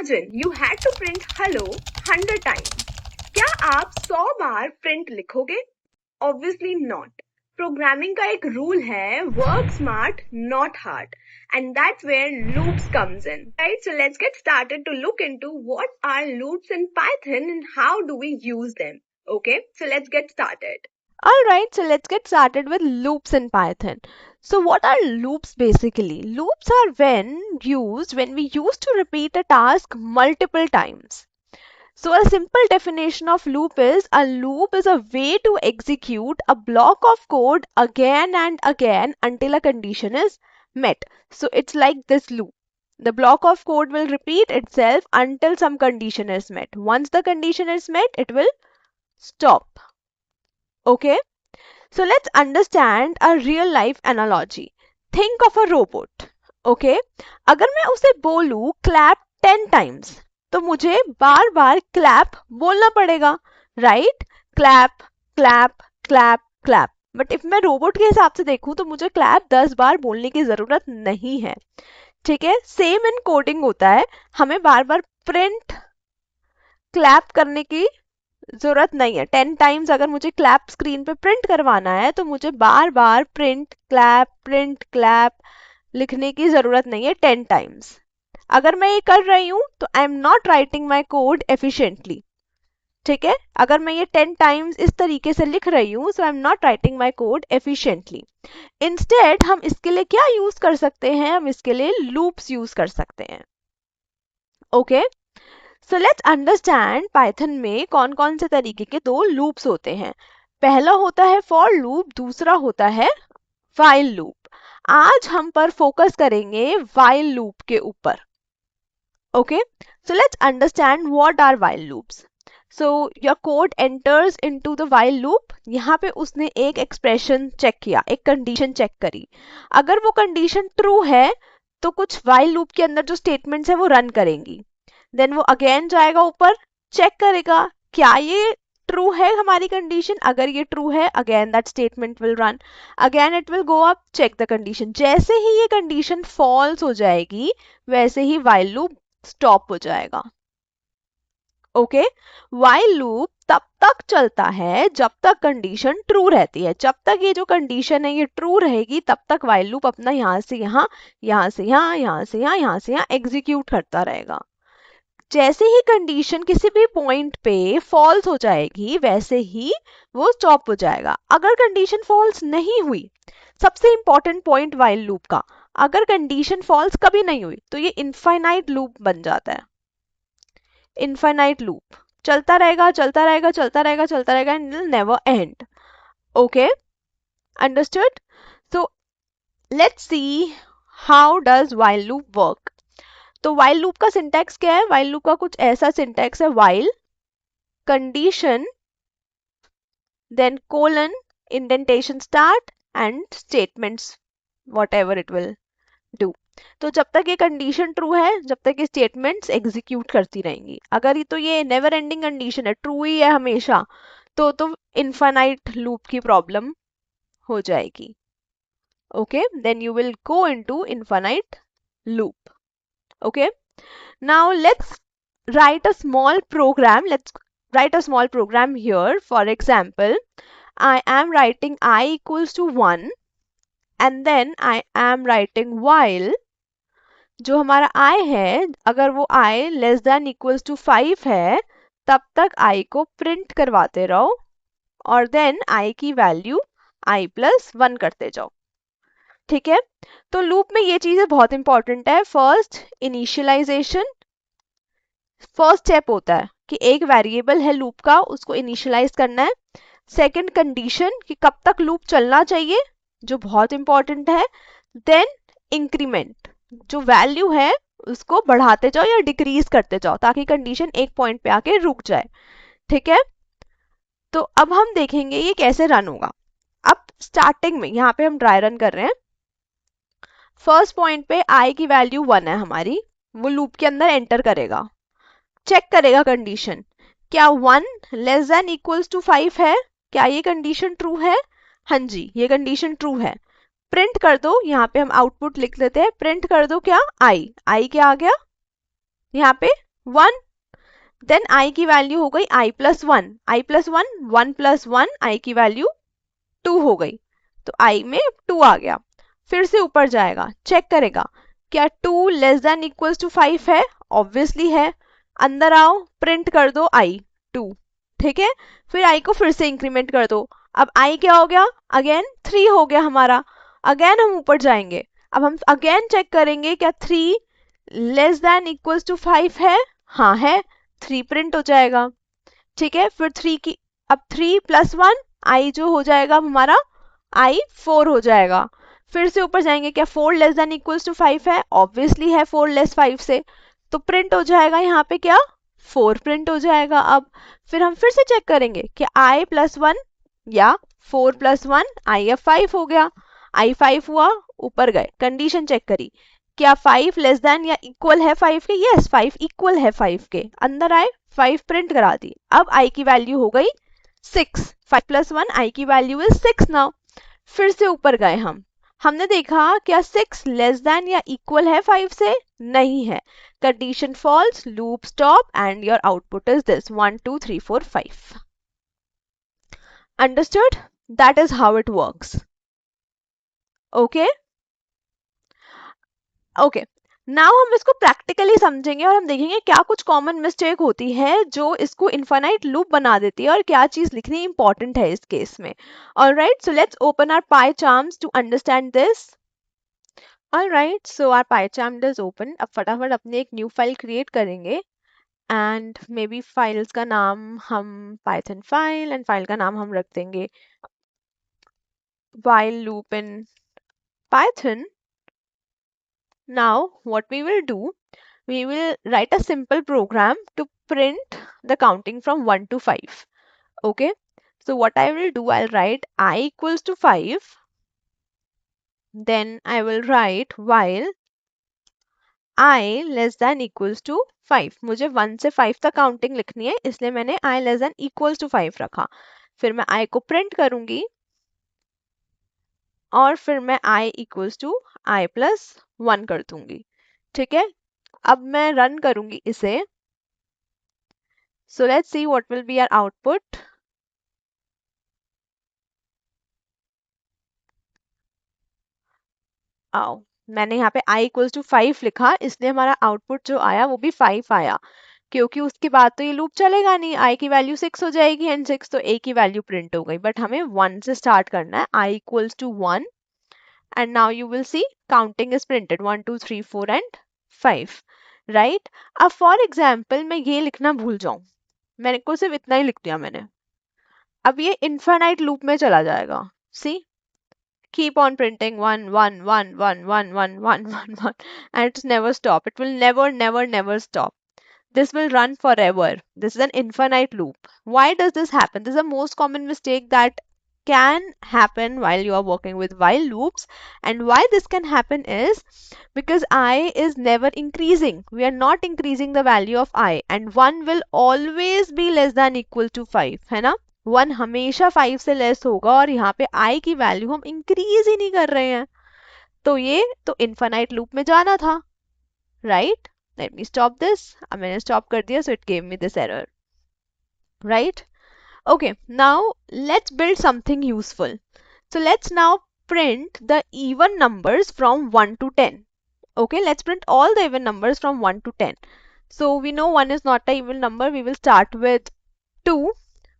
Imagine you had to print hello 100 times. क्या आप 100 बार print लिखोगे? Obviously not. Programming का एक rule है work smart, not hard. And that's where loops comes in. Right, so let's get started to look into what are loops in Python and how do we use them. Okay, so let's get started. Alright, so let's get started with loops in Python. So what are loops basically? Loops are when we use to repeat a task multiple times. So a simple definition of loop is a way to execute a block of code again and again until a condition is met. So it's like this loop. The block of code will repeat itself until some condition is met. Once the condition is met, it will stop. Okay? So let's understand a real life analogy. Think of a robot. Okay? अगर मैं उसे बोलूं clap 10 times, तो मुझे बार बार clap बोलना पड़ेगा, right? Clap, clap, clap, clap. But if मैं robot के हिसाब से देखूं तो मुझे clap 10 बार बोलने की जरूरत नहीं है. ठीक है? सेम इन कोडिंग होता है. हमें बार बार प्रिंट क्लैप करने की जरूरत नहीं है. 10 टाइम्स अगर मुझे क्लैप स्क्रीन पे प्रिंट करवाना है तो मुझे बार बार प्रिंट क्लैप लिखने की जरूरत नहीं है 10 टाइम्स. अगर मैं ये कर रही हूं तो आई am not writing my code efficiently. ठीक है? अगर मैं ये 10 टाइम्स इस तरीके से लिख रही हूं so I am not writing my code efficiently. Instead हम इसके लिए क्या यूज कर सकते हैं? हम इसके लिए लूप्स यूज कर सकते हैं. Okay? So let's understand Python में कौन कौन से तरीके के दो लूप्स होते हैं. पहला होता है फॉर लूप, दूसरा होता है व्हाइल लूप. आज हम पर फोकस करेंगे व्हाइल लूप के ऊपर. Okay, so let's understand what are while loops. So your code enters into the while loop. यहाँ पे उसने एक एक्सप्रेशन चेक किया, एक कंडीशन चेक करी. अगर वो कंडीशन ट्रू है तो कुछ व्हाइल लूप के अंदर जो स्टेटमेंट्स है वो रन करेंगी. देन वो अगेन जाएगा ऊपर, चेक करेगा क्या ये ट्रू है हमारी कंडीशन. अगर ये ट्रू है again that statement will run. Again it will go up, check the condition. जैसे ही ये कंडीशन फॉल्स हो जाएगी वैसे ही व्हाइल लूप स्टॉप हो जाएगा. ओके, व्हाइल लूप तब तक चलता है जब तक कंडीशन ट्रू रहती है. जब तक ये जो कंडीशन है ये ट्रू रहेगी तब तक व्हाइल लूप अपना यहाँ से यहाँ, यहाँ से यहाँ, यहाँ से यहाँ, यहाँ से यहाँ एग्जीक्यूट करता रहेगा. जैसे ही कंडीशन किसी भी पॉइंट पे फॉल्स हो जाएगी वैसे ही वो स्टॉप हो जाएगा. अगर कंडीशन फॉल्स नहीं हुई, सबसे इंपॉर्टेंट पॉइंट व्हाइल लूप का, अगर कंडीशन फॉल्स कभी नहीं हुई तो ये इनफाइनाइट लूप बन जाता है. इनफाइनाइट लूप चलता रहेगा, चलता रहेगा, चलता रहेगा, चलता रहेगा and will never end. Okay, understood? So let's see how does while loop work. तो व्हाइल लूप का सिंटैक्स क्या है? व्हाइल लूप का कुछ ऐसा सिंटैक्स है, while condition then colon indentation start and statements whatever it will do. तो जब तक ये कंडीशन ट्रू है जब तक ये स्टेटमेंट्स एग्जीक्यूट करती रहेंगी. अगर तो ये नेवर एंडिंग कंडीशन है, ट्रू ही है हमेशा, तो इनफाइनाइट लूप की प्रॉब्लम हो जाएगी. Okay, then you will go into infinite loop. Okay, now let's write a small program. Let's write a small program here. For example, I am writing I equals to 1 and then I am writing while जो हमारा I है, अगर वो I less than equals to 5 है तब तक I को print करवाते रहो और देन I की वैल्यू I plus 1 करते जाओ. ठीक है? तो लूप में ये चीजें बहुत इंपॉर्टेंट है. First, initialisation. फर्स्ट स्टेप होता है कि एक वेरिएबल है लूप का, उसको इनिशियलाइज करना है. सेकंड, कंडीशन कि कब तक लूप चलना चाहिए, जो बहुत इंपॉर्टेंट है. देन इंक्रीमेंट, जो वैल्यू है उसको बढ़ाते जाओ या डिक्रीज करते जाओ ताकि कंडीशन एक पॉइंट पे आके रुक जाए. ठीक है? तो अब हम देखेंगे ये कैसे रन होगा. अब स्टार्टिंग में यहाँ पे हम ड्राई रन कर रहे हैं. फर्स्ट पॉइंट पे i की वैल्यू 1 है हमारी, वो लूप के अंदर एंटर करेगा, चेक करेगा कंडीशन क्या 1 लेस देन इक्वल्स टू 5 है, क्या ये कंडीशन ट्रू है. हाँ जी, ये कंडीशन ट्रू है. प्रिंट कर दो. यहाँ पे हम आउटपुट लिख देते हैं, प्रिंट कर दो क्या i क्या आ गया यहाँ पे 1, देन i की वैल्यू हो गई i plus 1, i plus 1, 1 plus 1, i की वैल्यू 2 हो गई, तो i में 2 आ गया। फिर से ऊपर जाएगा, चेक करेगा क्या 2 लेस देन इक्वल्स टू 5 है, ऑब्वियसली है। अंदर आओ, प्रिंट कर दो i 2, ठीक है। फिर i को फिर से इंक्रीमेंट कर दो, अब i क्या हो गया, अगेन 3 हो गया हमारा। अगेन हम ऊपर जाएंगे, अब हम अगेन चेक करेंगे क्या 3 लेस देन इक्वल्स टू 5 है, हाँ है, 3 प्रिंट हो जाएगा, ठीक है। फिर 3 की, अब 3 प्लस 1, आई जो हो जाएगा हमारा आई 4 हो जाएगा। फिर से ऊपर जाएंगे, क्या 4 लेस देन इक्वल्स टू 5 है, ऑब्वियसली है 4 लेस 5 से, तो प्रिंट हो जाएगा यहाँ पे क्या 4 प्रिंट हो जाएगा। अब फिर हम फिर से चेक करेंगे कि आई प्लस 1 या 4 प्लस 1, आई अब 5 हो गया, आई 5 हुआ, ऊपर गए, कंडीशन चेक करी, क्या 5 लेस देन या इक्वल है 5 के, यस 5 इक्वल है 5 के, अंदर आए 5 प्रिंट करा दी। अब i की वैल्यू हो गई 6, 5 प्लस 1, i की वैल्यू इज 6 नाउ। फिर से ऊपर गए, हमने देखा क्या 6 लेस देन या इक्वल है 5 से, नहीं है, condition false, loop stop and your output is this 1 2 3 4 5। Understood, that is how it works. Okay okay, now हम इसको प्रैक्टिकली समझेंगे और हम देखेंगे क्या कुछ कॉमन मिस्टेक होती है जो इसको इनफाइनाइट लूप बना देती है और क्या चीज लिखनी इंपॉर्टेंट है इस केस में। Alright, so let's open our PyCharm to understand this. Alright, so our PyCharm is open. अब फटाफट अपनी एक न्यू फाइल क्रिएट करेंगे एंड मे बी फाइल्स का नाम हम पाइथन फाइल, एंड फाइल का नाम हम रख देंगे while loop in Python. Now what we will do, we will write a simple program to print the counting from 1 to 5. Okay, so what I will do, I'll write I equals to 5, then I will write while I less than equals to 5। मुझे 1 से 5 तक counting लिखनी है, इसलिए मैंने I less than equals to 5 रखा। फिर मैं I को प्रिंट करूंगी और फिर मैं I equals to I plus 1 कर दूंगी, ठीक है। अब मैं रन करूंगी इसे, so let's see what will be our output। आओ, मैंने यहाँ पे i equals to 5 लिखा, इसलिए हमारा आउटपुट जो आया वो भी 5 आया, क्योंकि उसके बाद तो ये लूप चलेगा नहीं, i की वैल्यू 6 हो जाएगी एंड 6 तो a की वैल्यू प्रिंट हो गई, बट हमें 1 से स्टार्ट करना है, i equals to 1 and now you will see counting is printed 1 2 3 4 and 5, right. अब फॉर एग्जाम्पल मैं ये लिखना भूल जाऊं, मैंने को सिर्फ इतना ही लिख दिया मैंने, अब ये इनफाइनाइट लूप में चला जाएगा, सी keep on printing 1 1 1 1 1 1 1 1 1 and it's never stop, it will never stop, this will run forever, this is an infinite loop. Why does this happen? This is the most common mistake that can happen while you are working with while loops, and why this can happen is because I is never increasing, we are not increasing the value of I, and 1 will always be less than equal to 5, है ना। 1 हमेशा 5 से less होगा और यहाँ पे I की value हम इंक्रीज ही नहीं कर रहे हैं, तो ये तो इनफाइनाइट लूप में जाना था, right. Let me stop this, अब मैंने स्टॉप कर दिया, so it gave me this error, right. Okay, now let's build something useful. So let's now print the even numbers from 1 to 10. Okay, let's print all the even numbers from 1 to 10. So we know 1 is not an even number. We will start with 2.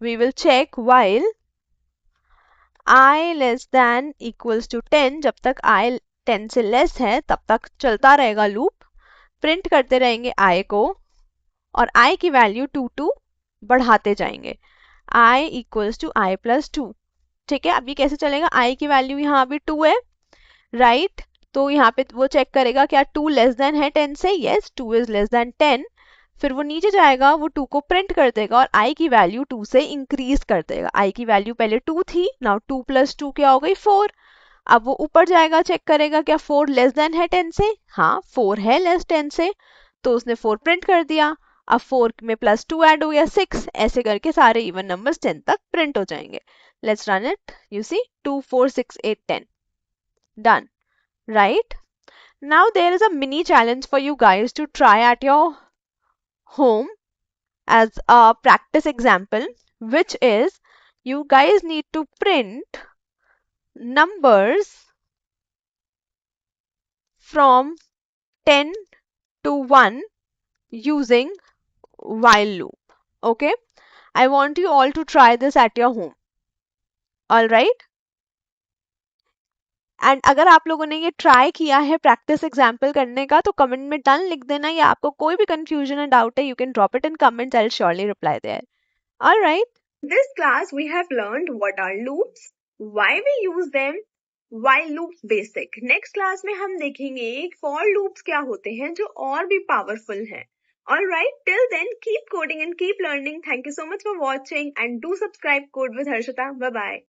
We will check while I less than equals to 10. जब तक I 10 से less है तब तक चलता रहेगा loop. Print करते रहेंगे I को और I की वैल्यू 2 2 बढ़ाते जाएंगे, i equals to I plus 2, ठीक है। अब ये कैसे चलेगा, i की वैल्यू यहाँ अभी 2 है, राइट, तो यहाँ पे वो चेक करेगा क्या 2 लेस देन है 10 से, यस 2 इज लेस देन 10, फिर वो नीचे जाएगा, वो 2 को प्रिंट कर देगा और i की वैल्यू 2 से इंक्रीज कर देगा, i की वैल्यू पहले 2 थी, नाउ 2 प्लस 2 क्या हो गई 4। अब वो ऊपर जाएगा, चेक करेगा क्या 4 लेस देन है 10 से, हाँ 4 है लेस 10 से, तो उसने 4 प्रिंट कर दिया, अब 4 में प्लस 2 ऐड हो गया 6, ऐसे करके सारे इवन नंबर्स 10 तक प्रिंट हो जाएंगे। Let's run it, you see 2 4 6 8 10 done, right. Now there is a mini challenge for you guys to try at your home as a practice example, which is you guys need to print numbers from 10 to 1 using while loop. Okay, I want you all to try this at your home. All right. And अगर आप लोगों ने ये try किया है practice example करने का तो कमेंट में डन लिख देना, या आपको कोई भी कंफ्यूजन या डाउट है you can drop it in comments, I will surely reply there. Alright. This class we have learned what are loops, why we use them, while loops basic. Next class में हम देखेंगे for loops क्या होते हैं जो और भी powerful हैं. Alright, till then keep coding and keep learning. Thank you so much for watching and do subscribe Code with Harshita. Bye bye.